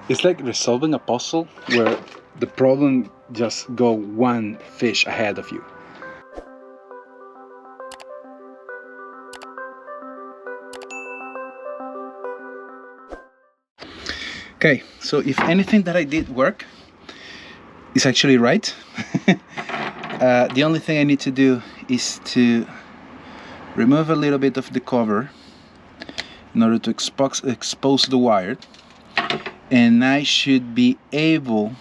It's like resolving a puzzle where the problem just go one fish ahead of you. Okay, so if anything that I did work is actually right, the only thing I need to do is to remove a little bit of the cover in order to expose the wire, and I should be able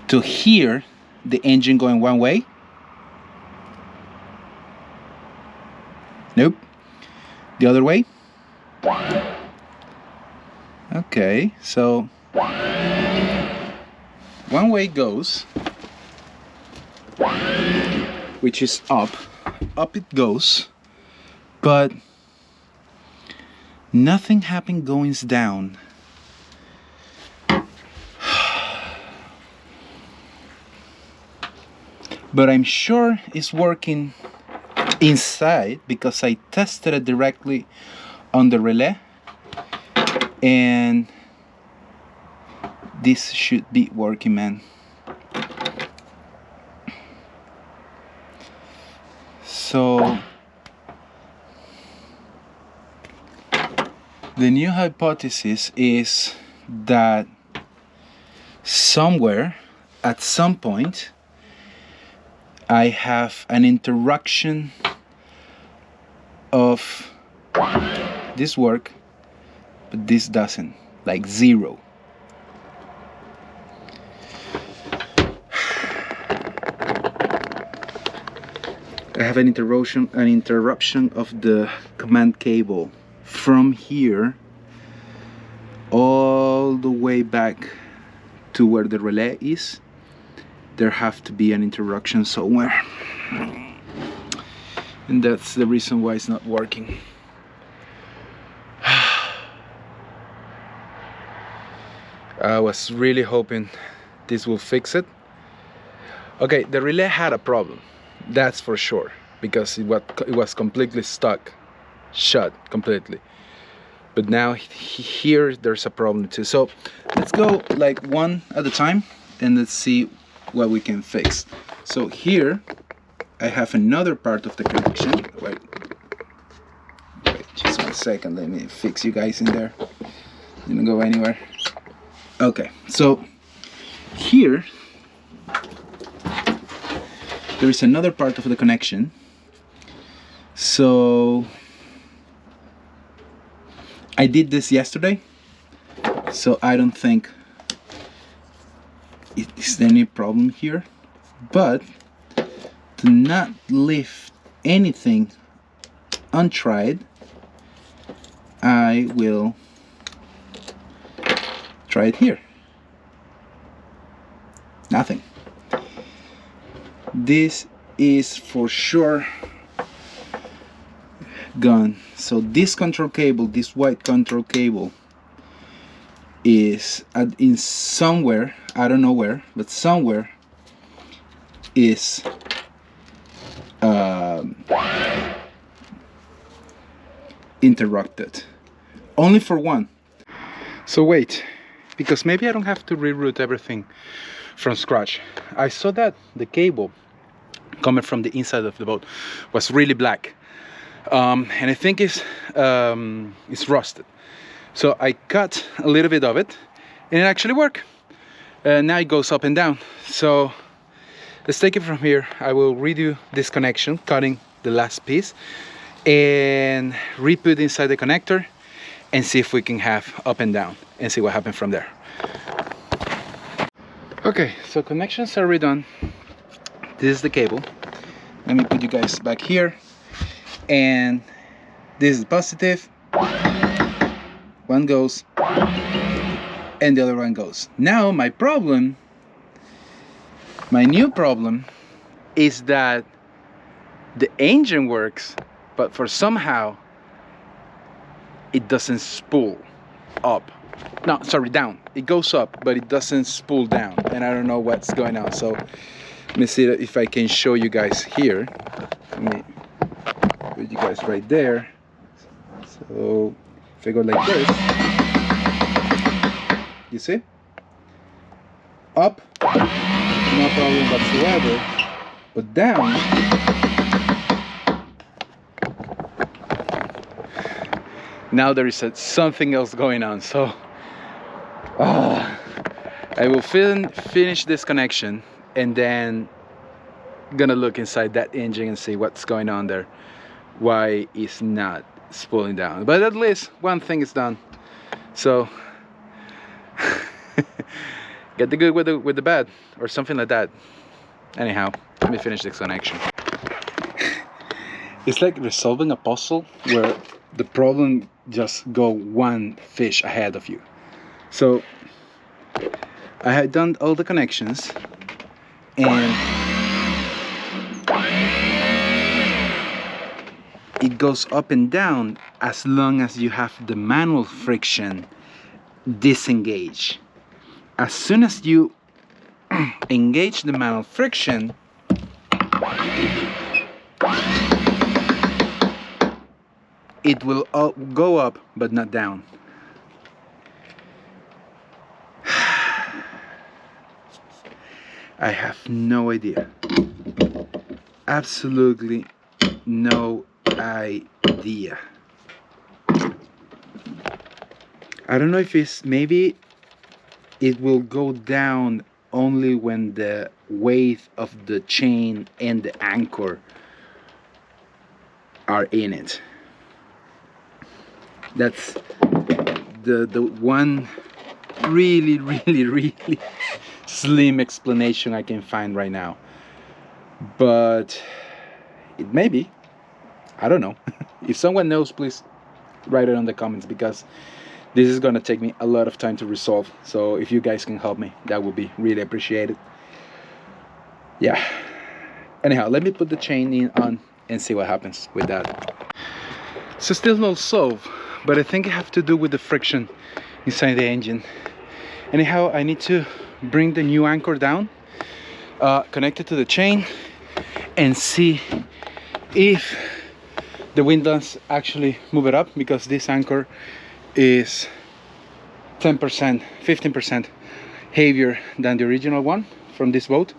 to hear the engine going one way. Nope. The other way. Okay, so one way goes, which is up it goes, but nothing happened going down. But I'm sure it's working inside because I tested it directly on the relay, and this should be working, man. So the new hypothesis is that somewhere at some point I have an interaction of this work, but this doesn't, like zero. I have an interruption of the command cable from here all the way back to where the relay is. There have to be an interruption somewhere, and that's the reason why it's not working. I was really hoping this will fix it. Okay, the relay had a problem, that's for sure, because it was completely stuck, shut completely. But now here there's a problem too. So let's go like one at a time and let's see what we can fix. So here I have another part of the connection. Wait, just 1 second, let me fix you guys in there. Didn't go anywhere. Okay, so here there is another part of the connection. So I did this yesterday, so I don't think is there any problem here, but to not leave anything untried, I will try it here. Nothing. This is for sure gone. So this control cable, this white control cable, is in somewhere, I don't know where, but somewhere is interrupted. Only for one. So wait, because maybe I don't have to reroute everything from scratch. I saw that the cable coming from the inside of the boat was really black, and I think it's rusted. So I cut a little bit of it and it actually worked. Now it goes up and down. So let's take it from here. I will redo this connection, cutting the last piece, and re-put inside the connector and see if we can have up and down and see what happens from there. Okay, so connections are redone. This is the cable. Let me put you guys back here, and this is positive. One goes and the other one goes. Now my new problem is that the engine works, but for somehow it doesn't spool up. No, sorry, down. It goes up, but it doesn't spool down, and I don't know what's going on. So let me see if I can show you guys here. Let me put you guys right there. So if I go like this, you see? Up, no problem whatsoever, but down, now there is something else going on. So I will finish this connection and then gonna look inside that engine and see what's going on there, why it's not spooling down. But at least one thing is done. So get the good with the bad, or something like that. Anyhow, let me finish this connection. It's like resolving a puzzle where the problem just go one fish ahead of you. So I had done all the connections, and it goes up and down as long as you have the manual friction disengaged. As soon as you engage the manual friction, it will go up but not down. I have no idea. Absolutely no idea. I don't know if it's, maybe it will go down only when the weight of the chain and the anchor are in it. That's the one really slim explanation I can find right now. But it may be, I don't know. If someone knows, please write it in the comments, because this is gonna take me a lot of time to resolve. So if you guys can help me, that would be really appreciated. Yeah. Anyhow, let me put the chain in on and see what happens with that. So still not solved, but I think it have to do with the friction inside the engine. Anyhow, I need to bring the new anchor down, connect it to the chain, and see if the windlass actually move it up, because this anchor is 10%, 15% heavier than the original one from this boat.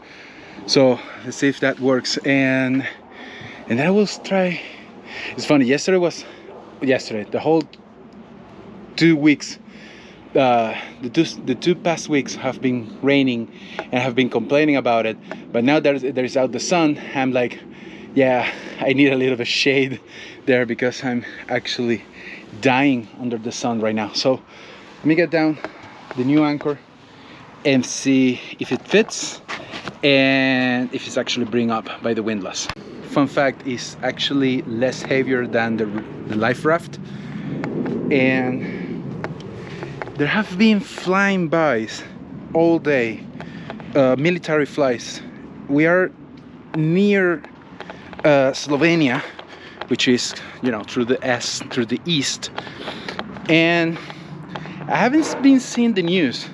So let's see if that works, and I will try. It's funny, yesterday the whole 2 weeks, the two past weeks have been raining, and I have been complaining about it. But now there's out the sun, I'm like, yeah, I need a little bit of shade there, because I'm actually dying under the sun right now. So let me get down the new anchor and see if it fits and if it's actually bring up by the windlass. Fun fact, is actually less heavier than the life raft, and there have been flying bys all day, military flights. We are near Slovenia, which is, you know, through the east, and I haven't been seeing the news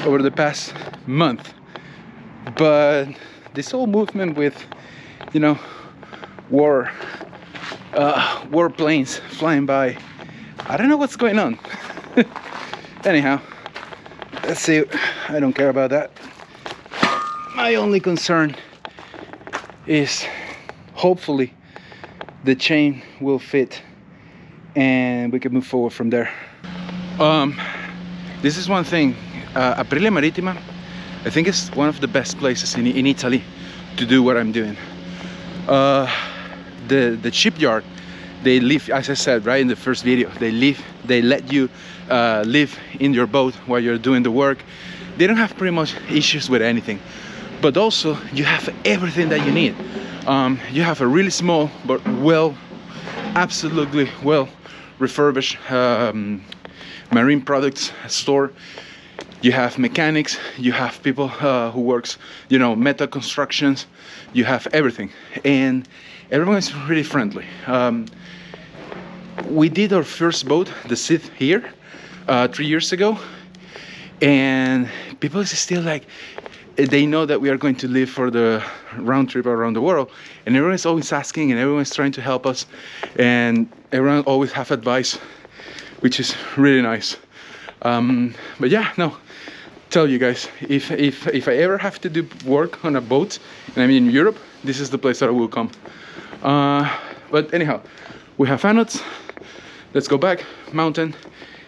over the past month, but this whole movement with, you know, war planes flying by, I don't know what's going on. Anyhow, let's see. I don't care about that. My only concern is hopefully the chain will fit and we can move forward from there. This is one thing, Aprilia Marittima, I think it's one of the best places in Italy to do what I'm doing. The shipyard, they live, as I said right in the first video, they let you live in your boat while you're doing the work. They don't have pretty much issues with anything, but also you have everything that you need. You have a really small but absolutely well refurbished marine products store. You have mechanics, you have people who works, you know, metal constructions, you have everything, and everyone is really friendly. We did our first boat, the Sith, here 3 years ago, and people is still like, they know that we are going to live for the round trip around the world, and everyone is always asking, and everyone is trying to help us, and everyone always have advice, which is really nice. But yeah, no, tell you guys, if I ever have to do work on a boat and I'm in Europe, this is the place that I will come. But anyhow, we have anodes. Let's go back mountain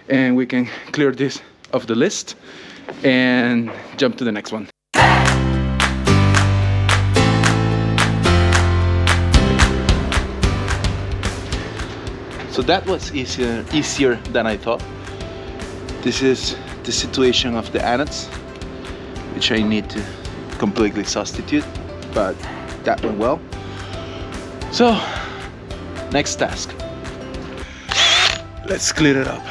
and we can clear this off the list and jump to the next one. So that was easier than I thought. This is the situation of the anodes, which I need to completely substitute, but that went well. So, next task. Let's clear it up.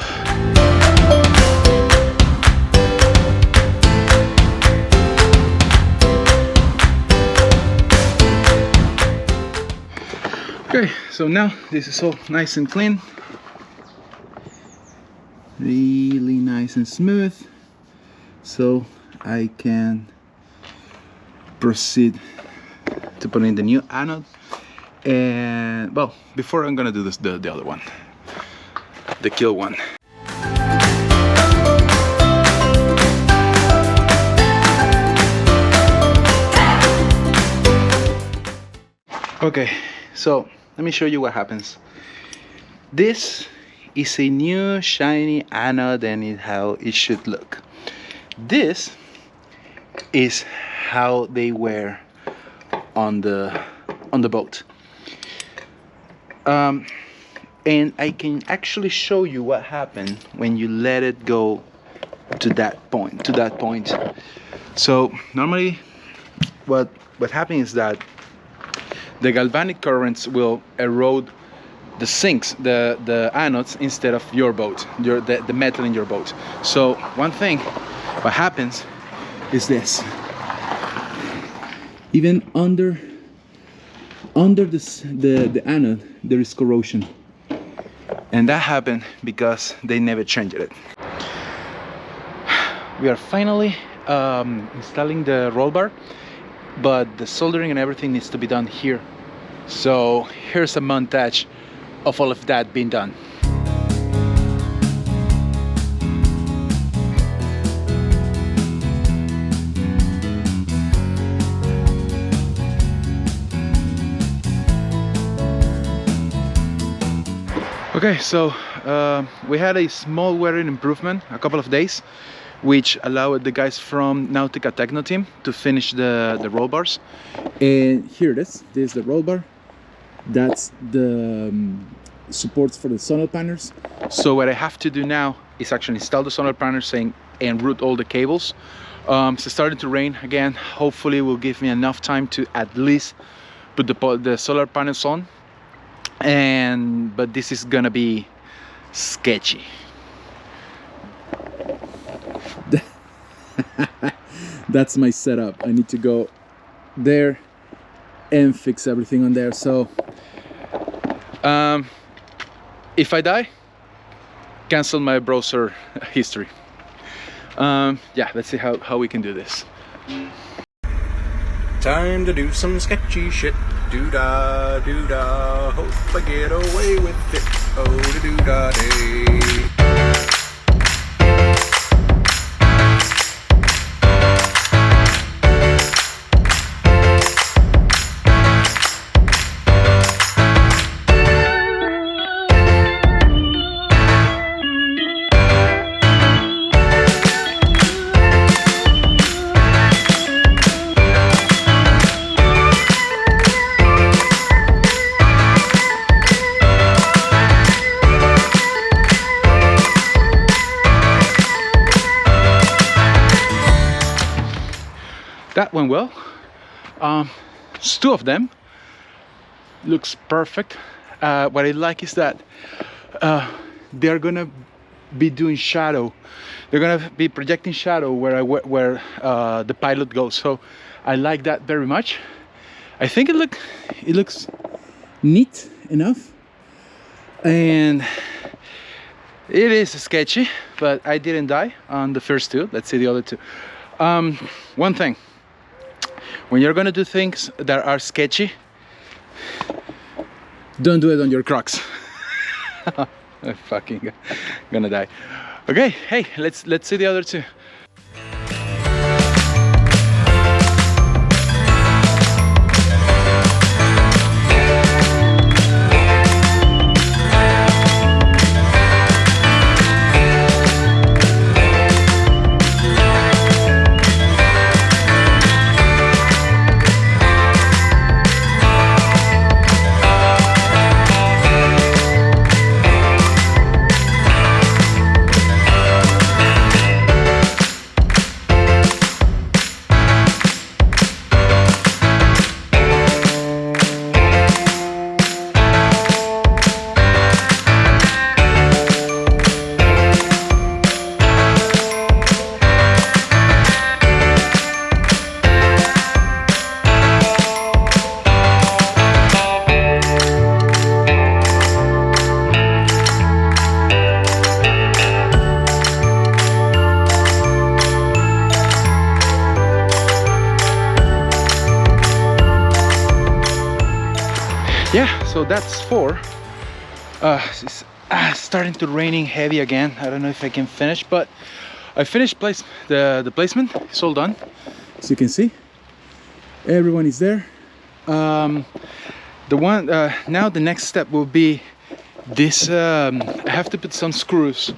Okay, so now this is all nice and clean. Really nice and smooth. So I can proceed to put in the new anode. And well, before I'm gonna do this, the other one, the kill one. Okay, so let me show you what happens. This is a new shiny anode and how it should look. This is how they were on the boat. And I can actually show you what happened when you let it go to that point. So normally what happens is that the galvanic currents will erode the sinks, the anodes, instead of your boat, the metal in your boat. So one thing, what happens is this. Even under the anode, there is corrosion. And that happened because they never changed it. We are finally installing the roll bar, but the soldering and everything needs to be done here. So here's a montage of all of that being done. Okay, so we had a small weathering improvement, a couple of days, which allowed the guys from Nautica Techno team to finish the roll bars. And here it is. This is the roll bar. That's the supports for the sonar panels. So what I have to do now is actually install the sonar panels and route all the cables. It's starting to rain again. Hopefully it will give me enough time to at least put the solar panels on. But this is gonna be sketchy. That's my setup. I need to go there and fix everything on there. So if I die, cancel my browser history. Yeah, let's see how we can do this. Time to do some sketchy shit. Do-da, do-da, hope I get away with it. Oh, do-da day. That went well. It's two of them. Looks perfect. What I like is that they're gonna be doing shadow. They're gonna be projecting shadow where the pilot goes. So I like that very much. I think it looks neat enough, and it is sketchy, but I didn't die on the first two. Let's see the other two. One thing. When you're gonna do things that are sketchy, don't do it on your Crocs. I'm fucking gonna die. Okay, hey, let's see the other two. Yeah, so that's 4. It's starting to raining heavy again. I don't know if I can finish, but I finished the placement. It's all done, as you can see. Everyone is there. The one now the next step will be this. I have to put some screws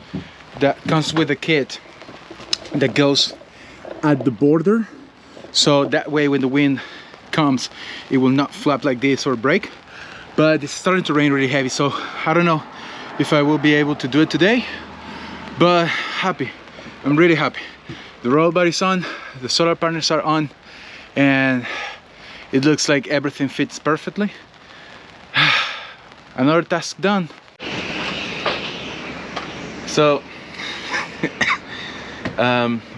that comes with the kit that goes at the border, so that way when the wind comes, it will not flap like this or break. But it's starting to rain really heavy, so I don't know if I will be able to do it today, but happy. I'm really happy. The roll bar is on, the solar panels are on, and it looks like everything fits perfectly. Another task done. So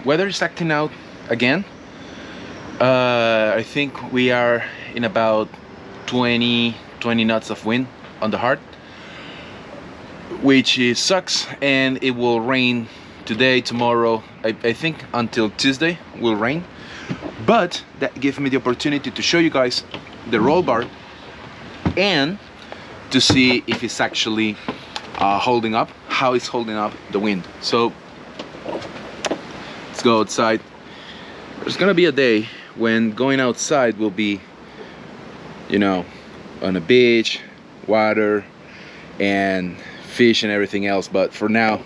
weather is acting out again. I think we are in about 20 knots of wind on the heart, which sucks, and it will rain today, tomorrow. I think until Tuesday will rain, but that gives me the opportunity to show you guys the roll bar and to see if it's actually holding up, how it's holding up the wind. So let's go outside. There's gonna be a day when going outside will be, you know, on a beach, water and fish and everything else, but for now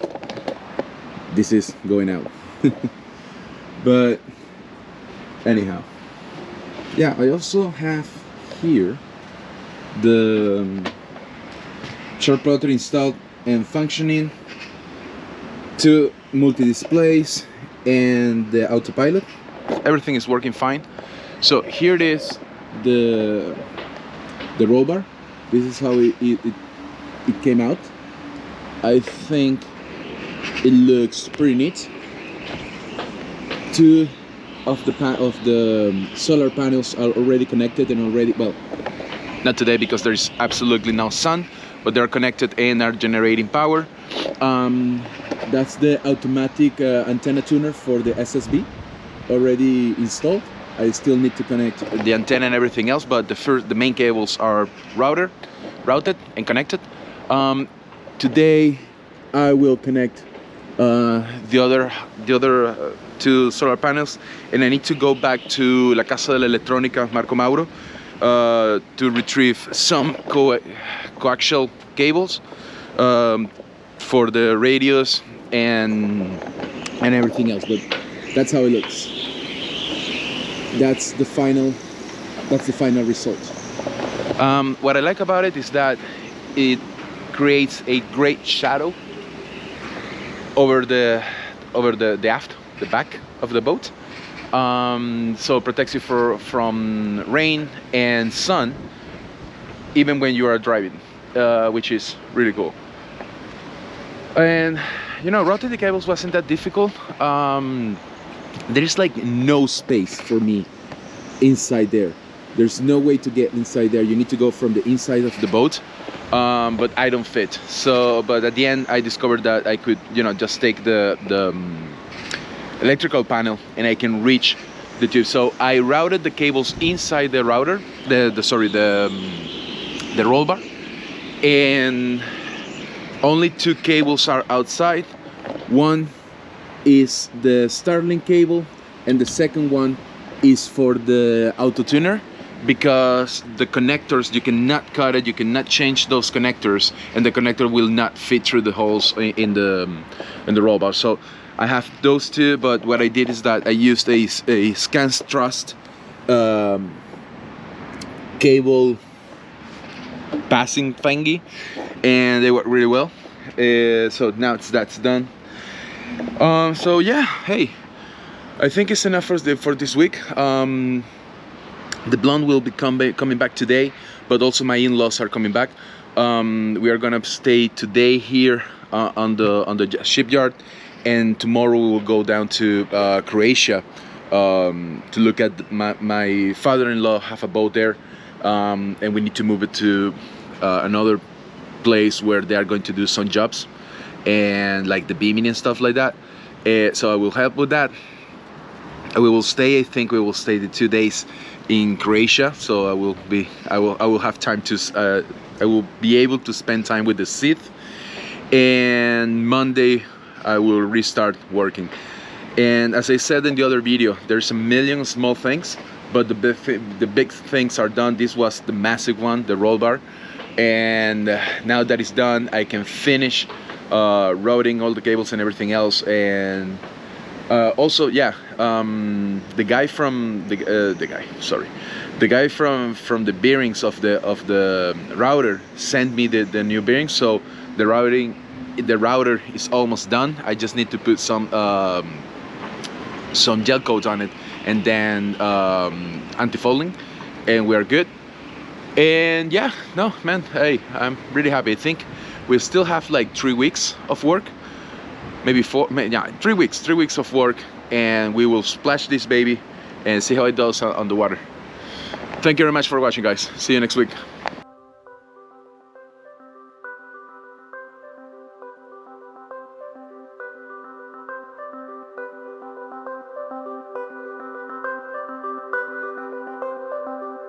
this is going out. But anyhow, yeah, I also have here the short plotter installed and functioning, 2 multi-displays and the autopilot. Everything is working fine. So here it is, the roll bar. This is how it came out. I think it looks pretty neat. 2 of the solar panels are already connected and already, well, not today because there is absolutely no sun, but they're connected and are generating power. That's the automatic antenna tuner for the SSB already installed. I still need to connect the antenna and everything else, but the main cables are routed and connected. Today I will connect the other 2 solar panels, and I need to go back to La Casa de la Electrónica, Marco Mauro, to retrieve some coaxial cables for the radios and everything else. But that's how it looks. That's the final result. What I like about it is that it creates a great shadow over the aft, the back of the boat. So it protects you from rain and sun, even when you are driving, which is really cool. And you know, routing the cables wasn't that difficult. There's like no space for me inside there. There's no way to get inside there. You need to go from the inside of the boat, but I don't fit. So, but at the end, I discovered that I could, you know, just take the electrical panel and I can reach the tube. So I routed the cables inside the router, the roll bar, and only 2 cables are outside. One is the Starlink cable, and the second one is for the auto tuner, because the connectors, you cannot cut it, you cannot change those connectors, and the connector will not fit through the holes in the roll bar. So I have those two, but what I did is that I used a scans trust cable passing thingy, and they work really well. So now that's done. So yeah, hey, I think it's enough for this week. The blonde will be coming back today, but also my in-laws are coming back. We are gonna stay today here on the shipyard, and tomorrow we will go down to Croatia to look at my father-in-law have a boat there, and we need to move it to another place where they are going to do some jobs and like the beaming and stuff like that. So I will help with that. We will stay. I think we will stay the 2 days in Croatia. So I will have time to. I will be able to spend time with the Sith. And Monday I will restart working. And as I said in the other video, there's a million small things, but the big things are done. This was the massive one, the roll bar. And now that it's done, I can finish routing all the cables and everything else. And also, yeah, the guy from the guy from the bearings of the router sent me the new bearings. So the router is almost done. I just need to put some gel coat on it, and then anti-fouling, and we are good. And yeah, no man, hey, I'm really happy. I think we still have like 3 weeks of work, maybe 4, yeah, 3 weeks of work, and we will splash this baby and see how it does on the water. Thank you very much for watching, guys. See you next week.